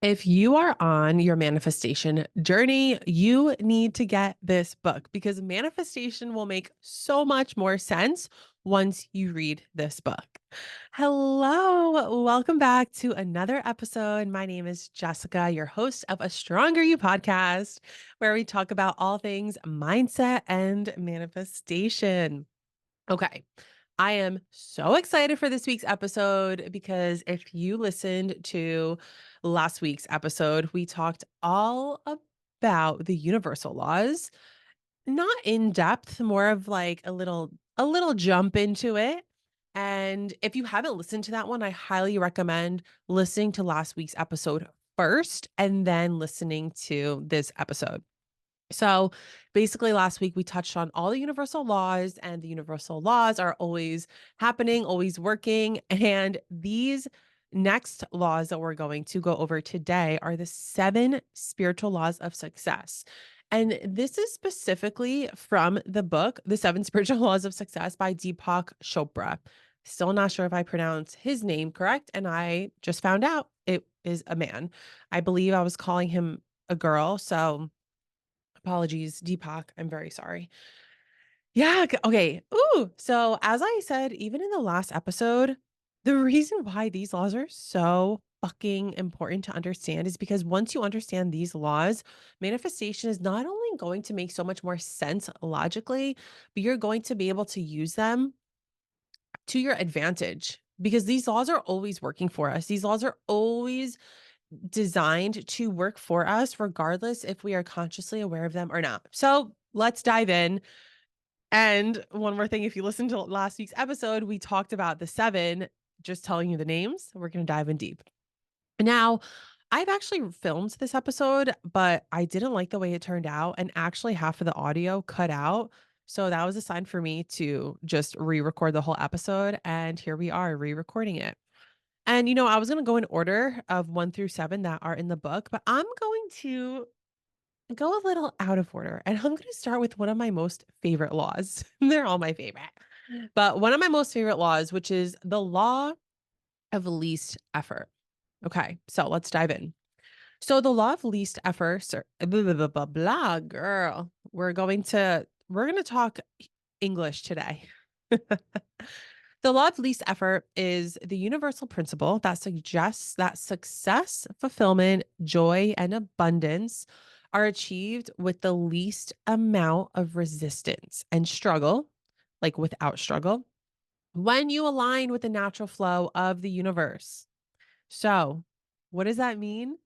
If you are on your manifestation journey, you need to get this book because manifestation will make so much more sense once you read this book. Hello, welcome back to another episode. My name is Jessica, your host of A Stronger You podcast, where we talk about all things mindset and manifestation. Okay. I am so excited for this week's episode because if you listened to last week's episode, we talked all about the universal laws, not in depth, more of like a little jump into it. And if you haven't listened to that one, I highly recommend listening to last week's episode first and then listening to this episode. So basically, last week we touched on all the universal laws, and the universal laws are always happening, always working. And these next laws that we're going to go over today are the seven spiritual laws of success. And this is specifically from the book, The Seven Spiritual Laws of Success by Deepak Chopra. Still not sure if I pronounce his name correct. And I just found out it is a man. I believe I was calling him a girl. So apologies, Deepak. I'm very sorry. Yeah. Okay. Ooh. So, as I said, even in the last episode, the reason why these laws are so fucking important to understand is because once you understand these laws, manifestation is not only going to make so much more sense logically, but you're going to be able to use them to your advantage because these laws are always working for us. These laws are always designed to work for us, regardless if we are consciously aware of them or not. So let's dive in. And one more thing, if you listened to last week's episode, we talked about the seven, just telling you the names. We're going to dive in deep. Now, I've actually filmed this episode, but I didn't like the way it turned out. And actually, half of the audio cut out. So that was a sign for me to just re record the whole episode. And here we are re recording it. And, I was going to go in order of 1 through 7 that are in the book, but I'm going to go a little out of order. And I'm going to start with one of my most favorite laws. They're all my favorite. But one of my most favorite laws, which is the law of least effort. Okay, so let's dive in. So the law of least effort, blah, blah, blah, blah, blah, girl. We're going to talk English today. The law of least effort is the universal principle that suggests that success, fulfillment, joy, and abundance are achieved with the least amount of resistance and struggle, like without struggle, when you align with the natural flow of the universe. So, what does that mean?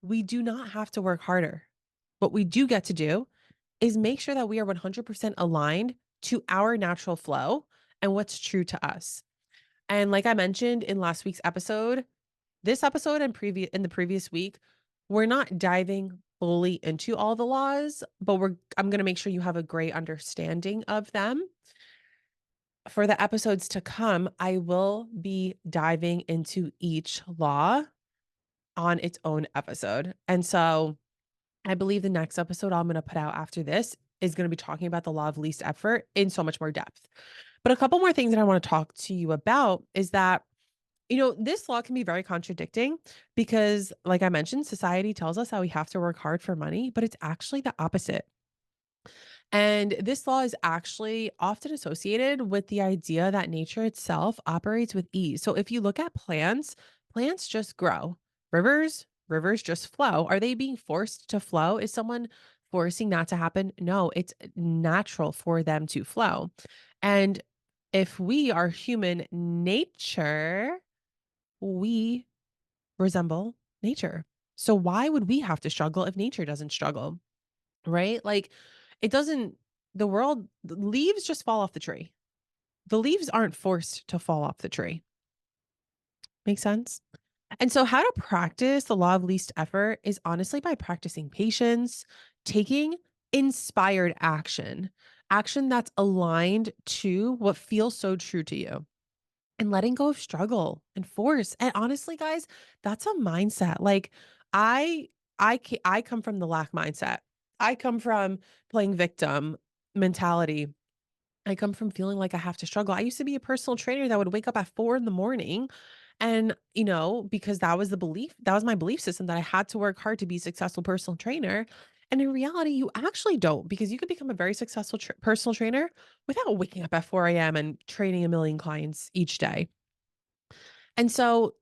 We do not have to work harder. What we do get to do is make sure that we are 100% aligned to our natural flow and what's true to us. And like I mentioned in last week's episode, this episode and in the previous week, we're not diving fully into all the laws, but I'm going to make sure you have a great understanding of them. For the episodes to come, I will be diving into each law on its own episode. And so I believe the next episode I'm going to put out after this is going to be talking about the law of least effort in so much more depth. But a couple more things that I want to talk to you about is that this law can be very contradicting because, like I mentioned, society tells us how we have to work hard for money, but it's actually the opposite. And this law is actually often associated with the idea that nature itself operates with ease. So if you look at plants, plants just grow. Rivers just flow. Are they being forced to flow? Is someone forcing that to happen? No, it's natural for them to flow. And if we are human nature, we resemble nature. So why would we have to struggle if nature doesn't struggle? Right? Like it doesn't the leaves just fall off the tree. The leaves aren't forced to fall off the tree. Make sense? And so how to practice the law of least effort is honestly by practicing patience, taking inspired action, action that's aligned to what feels so true to you. And letting go of struggle and force. And honestly, guys, that's a mindset. Like I I come from the lack mindset. I come from playing victim mentality. I come from feeling like I have to struggle. I used to be a personal trainer that would wake up at 4 in the morning And, because that was my belief system that I had to work hard to be a successful personal trainer. And in reality, you actually don't, because you could become a very successful personal trainer without waking up at 4 a.m. and training a million clients each day. And so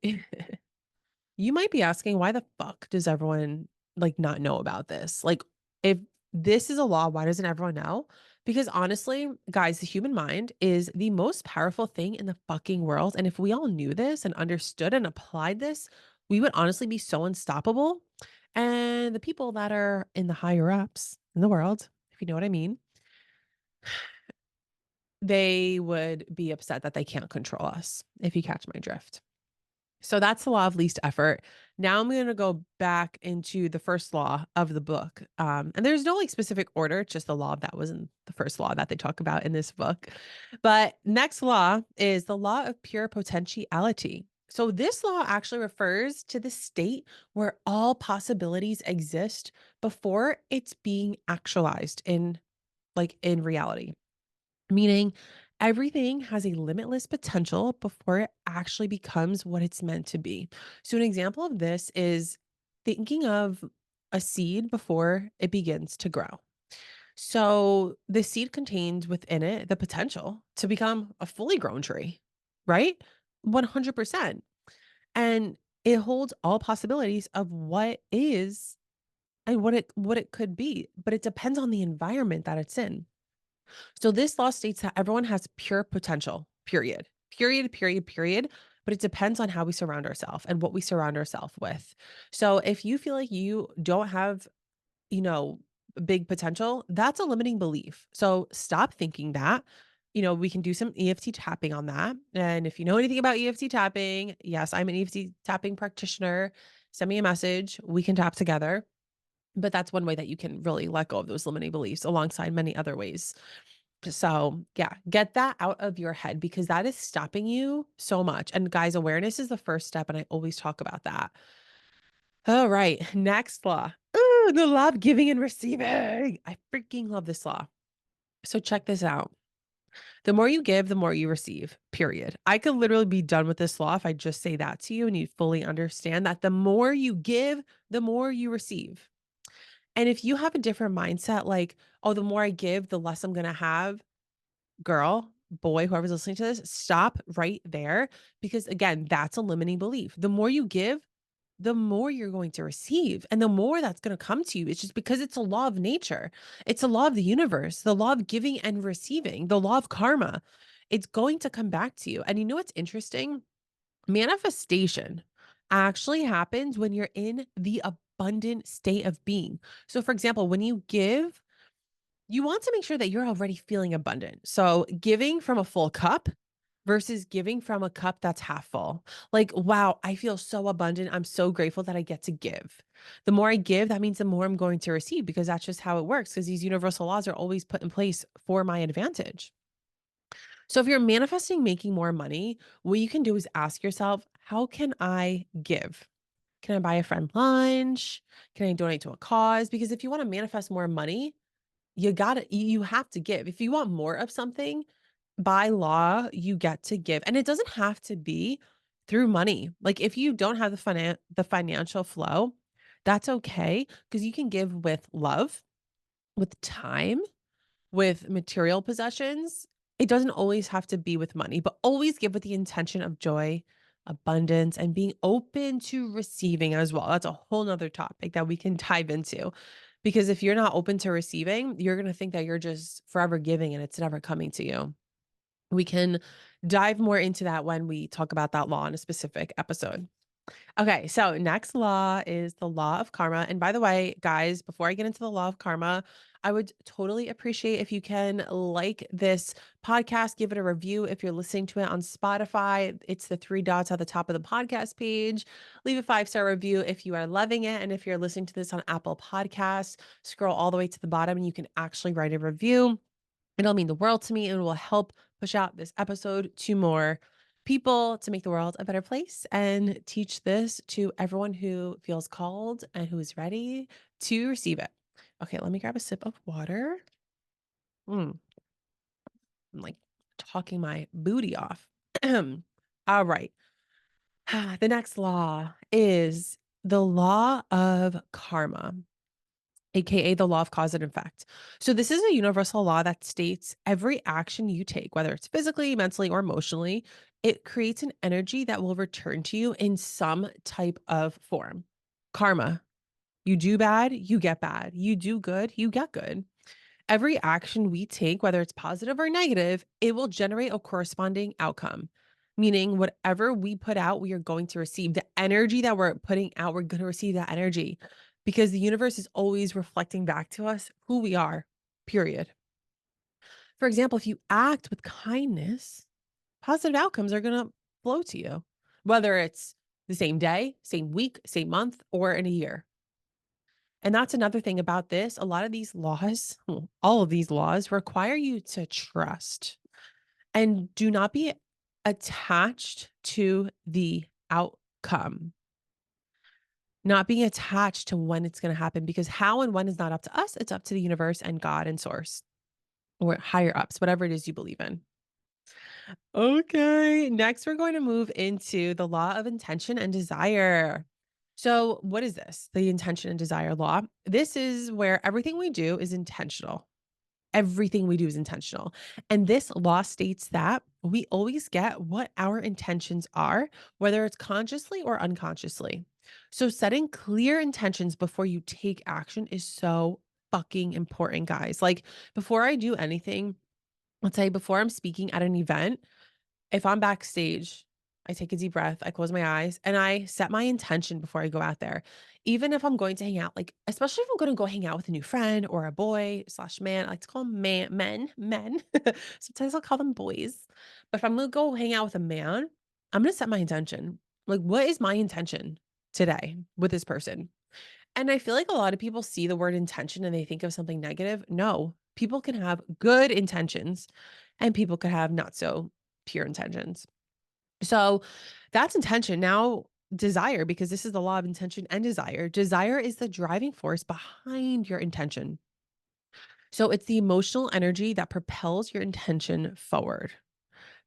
you might be asking, why the fuck does everyone like not know about this? Like, if this is a law, why doesn't everyone know? Because honestly, guys, the human mind is the most powerful thing in the fucking world. And if we all knew this and understood and applied this, we would honestly be so unstoppable. And the people that are in the higher ups in the world, if you know what I mean, they would be upset that they can't control us, if you catch my drift. So that's the law of least effort. Now I'm going to go back into the first law of the book. And there's no like specific order, just the law that was in the first law that they talk about in this book. But next law is the law of pure potentiality. So this law actually refers to the state where all possibilities exist before it's being actualized in reality, meaning everything has a limitless potential before it actually becomes what it's meant to be. So, an example of this is thinking of a seed before it begins to grow. So, the seed contains within it the potential to become a fully grown tree, right? 100%. And it holds all possibilities of what is and what it could be, but it depends on the environment that it's in. So this law states that everyone has pure potential, period. Period, period, period. But it depends on how we surround ourselves and what we surround ourselves with. So if you feel like you don't have, you know, big potential, that's a limiting belief. So stop thinking that. We can do some EFT tapping on that. And if you know anything about EFT tapping, yes, I'm an EFT tapping practitioner. Send me a message. We can tap together. But that's one way that you can really let go of those limiting beliefs alongside many other ways. So, yeah, get that out of your head because that is stopping you so much. And guys, awareness is the first step. And I always talk about that. All right. Next law. Ooh, the law of giving and receiving. I freaking love this law. So, check this out. The more you give, the more you receive, period. I could literally be done with this law if I just say that to you and you fully understand that the more you give, the more you receive. And if you have a different mindset, like, oh, the more I give, the less I'm going to have, girl, boy, whoever's listening to this, stop right there because again, that's a limiting belief. The more you give, the more you're going to receive and the more that's going to come to you. It's just because it's a law of nature. It's a law of the universe, the law of giving and receiving, the law of karma. It's going to come back to you. And you know what's interesting? Manifestation actually happens when you're in the abundant state of being. So for example, when you give, you want to make sure that you're already feeling abundant. So, giving from a full cup versus giving from a cup that's half full. Like, wow, I feel so abundant. I'm so grateful that I get to give. The more I give, that means the more I'm going to receive because that's just how it works. Because these universal laws are always put in place for my advantage. So, if you're manifesting making more money, what you can do is ask yourself, how can I give? Can I buy a friend lunch? Can I donate to a cause? Because if you want to manifest more money, you have to give. If you want more of something, by law, you get to give. And it doesn't have to be through money. Like if you don't have the financial flow, that's okay because you can give with love, with time, with material possessions. It doesn't always have to be with money, but always give with the intention of joy, abundance, and being open to receiving as well. That's a whole nother topic that we can dive into. Because if you're not open to receiving, you're going to think that you're just forever giving and it's never coming to you. We can dive more into that when we talk about that law in a specific episode. Okay, so next law is the law of karma. And by the way, guys, before I get into the law of karma, I would totally appreciate if you can like this podcast, give it a review. If you're listening to it on Spotify, it's the three dots at the top of the podcast page. Leave a 5-star review if you are loving it. And if you're listening to this on Apple Podcasts, scroll all the way to the bottom and you can actually write a review. It'll mean the world to me and will help push out this episode to more people to make the world a better place and teach this to everyone who feels called and who is ready to receive it. Okay, let me grab a sip of water. I'm like talking my booty off. All right. The next law is the law of karma, AKA the law of cause and effect. So, this is a universal law that states every action you take, whether it's physically, mentally, or emotionally, it creates an energy that will return to you in some type of form. Karma. You do bad, you get bad. You do good, you get good. Every action we take, whether it's positive or negative, it will generate a corresponding outcome. Meaning, whatever we put out, we are going to receive the energy that we're putting out. We're going to receive that energy because the universe is always reflecting back to us who we are, period. For example, if you act with kindness, positive outcomes are going to flow to you, whether it's the same day, same week, same month, or in a year. And that's another thing about this. A lot of these laws, well, all of these laws require you to trust and do not be attached to the outcome, not being attached to when it's going to happen because how and when is not up to us. It's up to the universe and God and source or higher ups, whatever it is you believe in. Okay. Next, we're going to move into the law of intention and desire. So, what is this? The intention and desire law. This is where everything we do is intentional. Everything we do is intentional. And this law states that we always get what our intentions are, whether it's consciously or unconsciously. So, setting clear intentions before you take action is so fucking important, guys. Like, before I do anything, let's say before I'm speaking at an event, if I'm backstage, I take a deep breath, I close my eyes, and I set my intention before I go out there. Even if I'm going to hang out, like, especially if I'm gonna go hang out with a new friend or a boy slash man, I like to call them men. Sometimes I'll call them boys. But if I'm gonna go hang out with a man, I'm gonna set my intention. Like, what is my intention today with this person? And I feel like a lot of people see the word intention and they think of something negative. No, people can have good intentions and people could have not so pure intentions. So that's intention. Now, desire, because this is the law of intention and desire. Desire is the driving force behind your intention. So it's the emotional energy that propels your intention forward.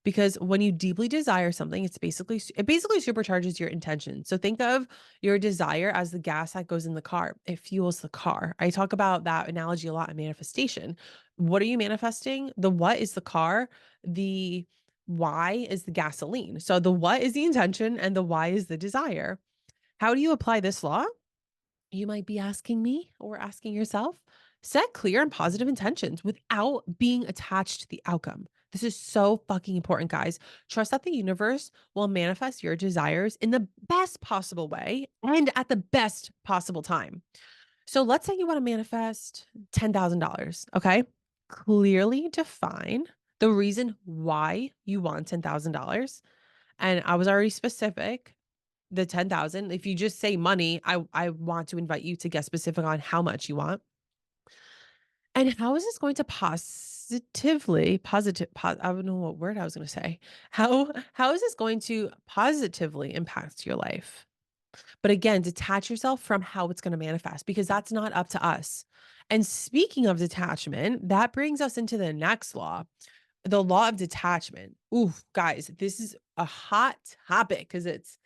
Because when you deeply desire something, it basically supercharges your intention. So think of your desire as the gas that goes in the car. It fuels the car. I talk about that analogy a lot in manifestation. What are you manifesting? The what is the car, the why is the gasoline. So the what is the intention and the why is the desire. How do you apply this law? You might be asking me or asking yourself, set clear and positive intentions without being attached to the outcome. This is so fucking important, guys. Trust that the universe will manifest your desires in the best possible way and at the best possible time. So let's say you want to manifest $10,000, okay? Clearly define the reason why you want $10,000. And I was already specific, the 10,000. If you just say money, I want to invite you to get specific on how much you want. And how is this going to I don't know what word I was going to say. How is this going to positively impact your life? But again, detach yourself from how it's going to manifest because that's not up to us. And speaking of detachment, that brings us into the next law, the law of detachment. Ooh, guys, this is a hot topic because it's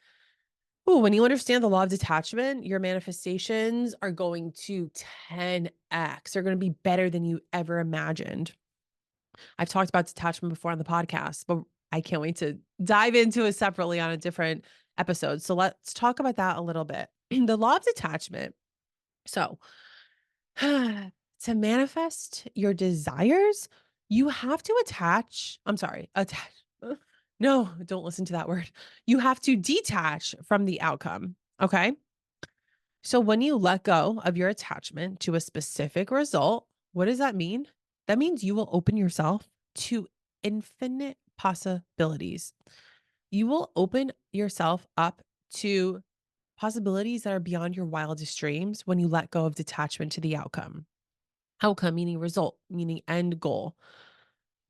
ooh, when you understand the law of detachment, your manifestations are going to 10x. They're going to be better than you ever imagined. I've talked about detachment before on the podcast, but I can't wait to dive into it separately on a different episode. So let's talk about that a little bit. The law of detachment. So, to manifest your desires, you have to attach. No, don't listen to that word. You have to detach from the outcome. Okay. So when you let go of your attachment to a specific result, what does that mean? That means you will open yourself to infinite possibilities. You will open yourself up to possibilities that are beyond your wildest dreams when you let go of detachment to the outcome. Outcome meaning result, meaning end goal.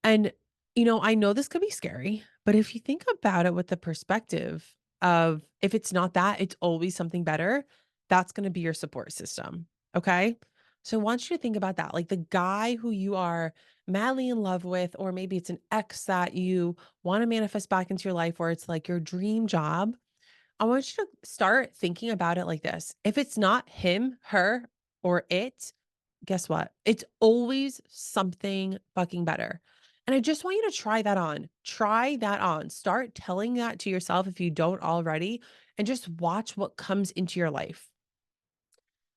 And, I know this could be scary, but if you think about it with the perspective of if it's not that, it's always something better, that's going to be your support system. Okay. So I want you to think about that. Like the guy who you are madly in love with, or maybe it's an ex that you want to manifest back into your life, where it's like your dream job. I want you to start thinking about it like this. If it's not him, her, or it, guess what? It's always something fucking better. And I just want you to try that on. Try that on. Start telling that to yourself if you don't already, and just watch what comes into your life.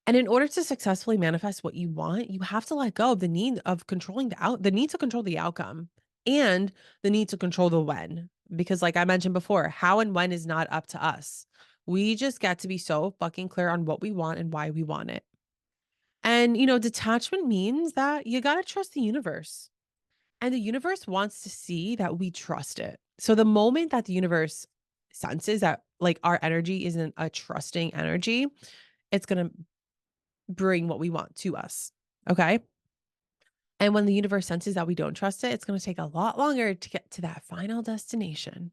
And in order to successfully manifest what you want, you have to let go of the need of controlling the need to control the outcome and the need to control the when. Because like I mentioned before, how and when is not up to us. We just get to be so fucking clear on what we want and why we want it. And detachment means that you got to trust the universe. And the universe wants to see that we trust it. So the moment that the universe senses that like our energy isn't a trusting energy, it's going to bring what we want to us. Okay. And when the universe senses that we don't trust it, it's going to take a lot longer to get to that final destination.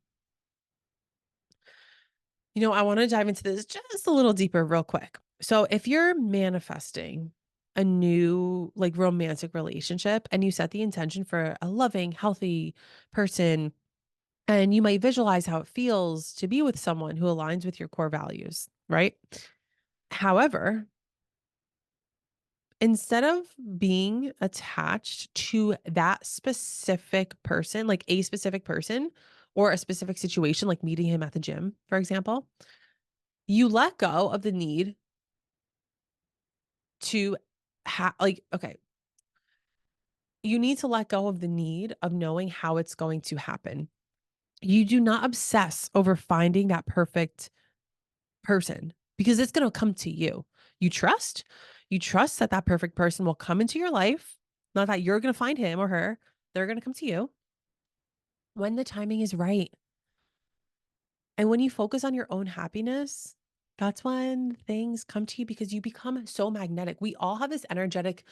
I want to dive into this just a little deeper, real quick. So, if you're manifesting a new, like, romantic relationship and you set the intention for a loving, healthy person, and you might visualize how it feels to be with someone who aligns with your core values, right? However, instead of being attached to that specific person, like a specific person or a specific situation, like meeting him at the gym, for example, you let go of the need to okay, you need to let go of the need of knowing how it's going to happen. You do not obsess over finding that perfect person because it's going to come to you. You trust, you trust that that perfect person will come into your life, not that you're going to find him or her. They're going to come to you when the timing is right. And when you focus on your own happiness, that's when things come to you because you become so magnetic. We all have this energetic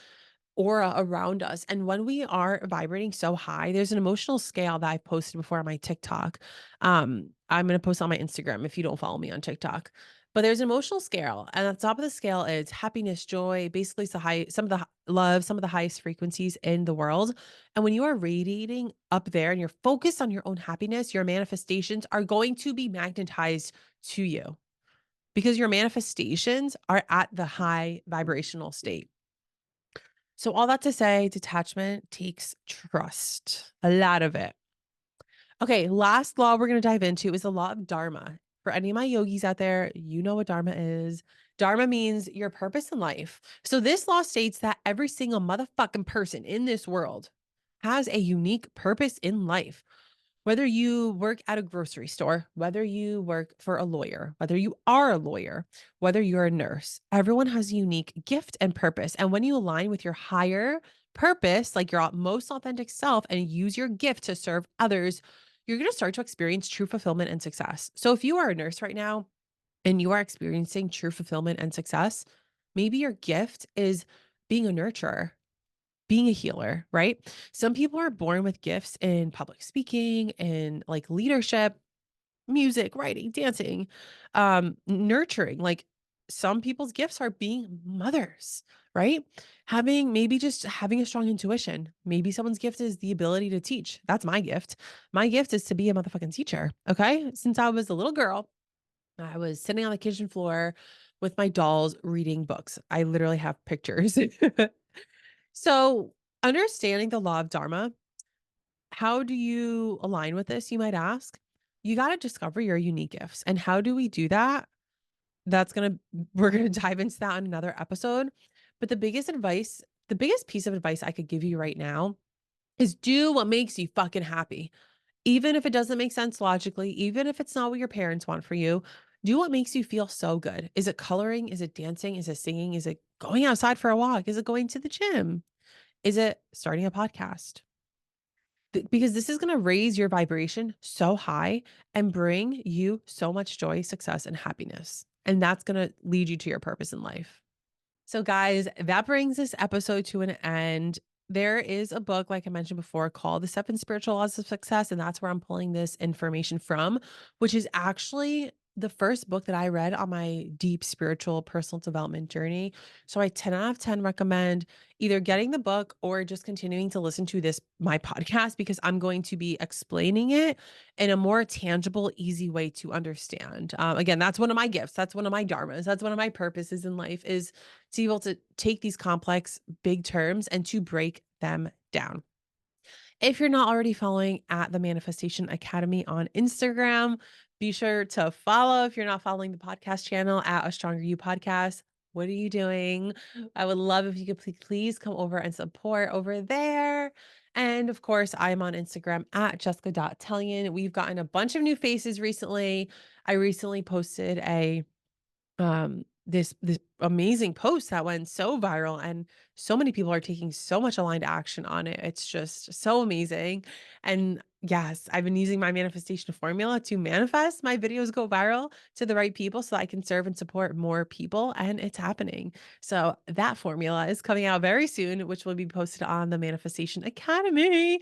aura around us. And when we are vibrating so high, there's an emotional scale that I posted before on my TikTok. I'm going to post on my Instagram if you don't follow me on TikTok. But there's an emotional scale, and at the top of the scale is happiness, joy. Basically, it's some of the love, some of the highest frequencies in the world. And when you are radiating up there and you're focused on your own happiness, your manifestations are going to be magnetized to you because your manifestations are at the high vibrational state. So all that to say, detachment takes trust, a lot of it. Okay, last law we're going to dive into is the law of dharma. For any of my yogis out there, you know what dharma is. Dharma means your purpose in life. So this law states that every single motherfucking person in this world has a unique purpose in life. Whether you work at a grocery store, whether you work for a lawyer, whether you are a lawyer, whether you're a nurse, everyone has a unique gift and purpose. And when you align with your higher purpose, like your most authentic self, and use your gift to serve others, you're going to start to experience true fulfillment and success. So if you are a nurse right now and you are experiencing true fulfillment and success, maybe your gift is being a nurturer, being a healer, right? Some people are born with gifts in public speaking and like leadership, music, writing, dancing, nurturing. Like some people's gifts are being mothers, right? Maybe just having a strong intuition. Maybe someone's gift is the ability to teach. That's my gift. My gift is to be a motherfucking teacher. Okay. Since I was a little girl, I was sitting on the kitchen floor with my dolls reading books. I literally have pictures. So, understanding the law of dharma, how do you align with this, you might ask? You got to discover your unique gifts. And how do we do that? We're going to dive into that in another episode. But the biggest piece of advice I could give you right now is do what makes you fucking happy. Even if it doesn't make sense logically, even if it's not what your parents want for you, do what makes you feel so good. Is it coloring? Is it dancing? Is it singing? Is it going outside for a walk? Is it going to the gym? Is it starting a podcast? Because this is going to raise your vibration so high and bring you so much joy, success, and happiness. And that's going to lead you to your purpose in life. So, guys, that brings this episode to an end. There is a book, like I mentioned before, called The Seven Spiritual Laws of Success. And that's where I'm pulling this information from, which is actually the first book that I read on my deep spiritual personal development journey. So I 10 out of 10 recommend either getting the book or just continuing to listen to my podcast, because I'm going to be explaining it in a more tangible, easy way to understand. Again, that's one of my gifts. That's one of my dharmas. That's one of my purposes in life, is to be able to take these complex, big terms and to break them down. If you're not already following at the Manifestation Academy on Instagram, be sure to follow. If you're not following the podcast channel at A Stronger You Podcast, what are you doing? I would love if you could please come over and support over there. And of course, I'm on Instagram at jessica.tellian. We've gotten a bunch of new faces recently. I recently posted this amazing post that went so viral, and so many people are taking so much aligned action on it. It's just so amazing. And yes, I've been using my manifestation formula to manifest my videos go viral to the right people so I can serve and support more people, and it's happening. So that formula is coming out very soon, which will be posted on the Manifestation Academy.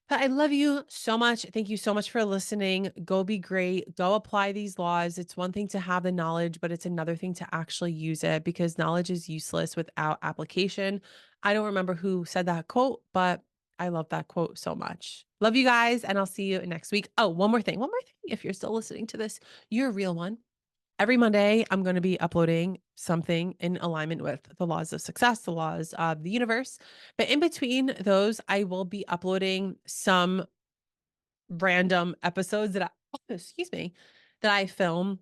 But I love you so much. Thank you so much for listening. Go be great. Go apply these laws. It's one thing to have the knowledge, but it's another thing to actually use it, because knowledge is useless without application. I don't remember who said that quote, but I love that quote so much. Love you guys, and I'll see you next week. Oh, one more thing. One more thing. If you're still listening to this, you're a real one. Every Monday, I'm going to be uploading something in alignment with the laws of success, the laws of the universe. But in between those, I will be uploading some random episodes that excuse me, that I film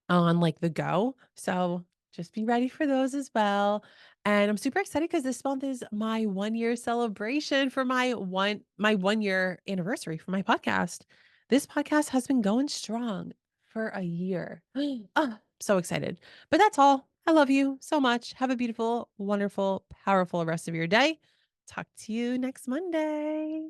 on like the go. So just be ready for those as well. And I'm super excited because this month is my 1 year celebration for my 1 year anniversary for my podcast. This podcast has been going strong for a year. So excited. But that's all. I love you so much. Have a beautiful, wonderful, powerful rest of your day. Talk to you next Monday.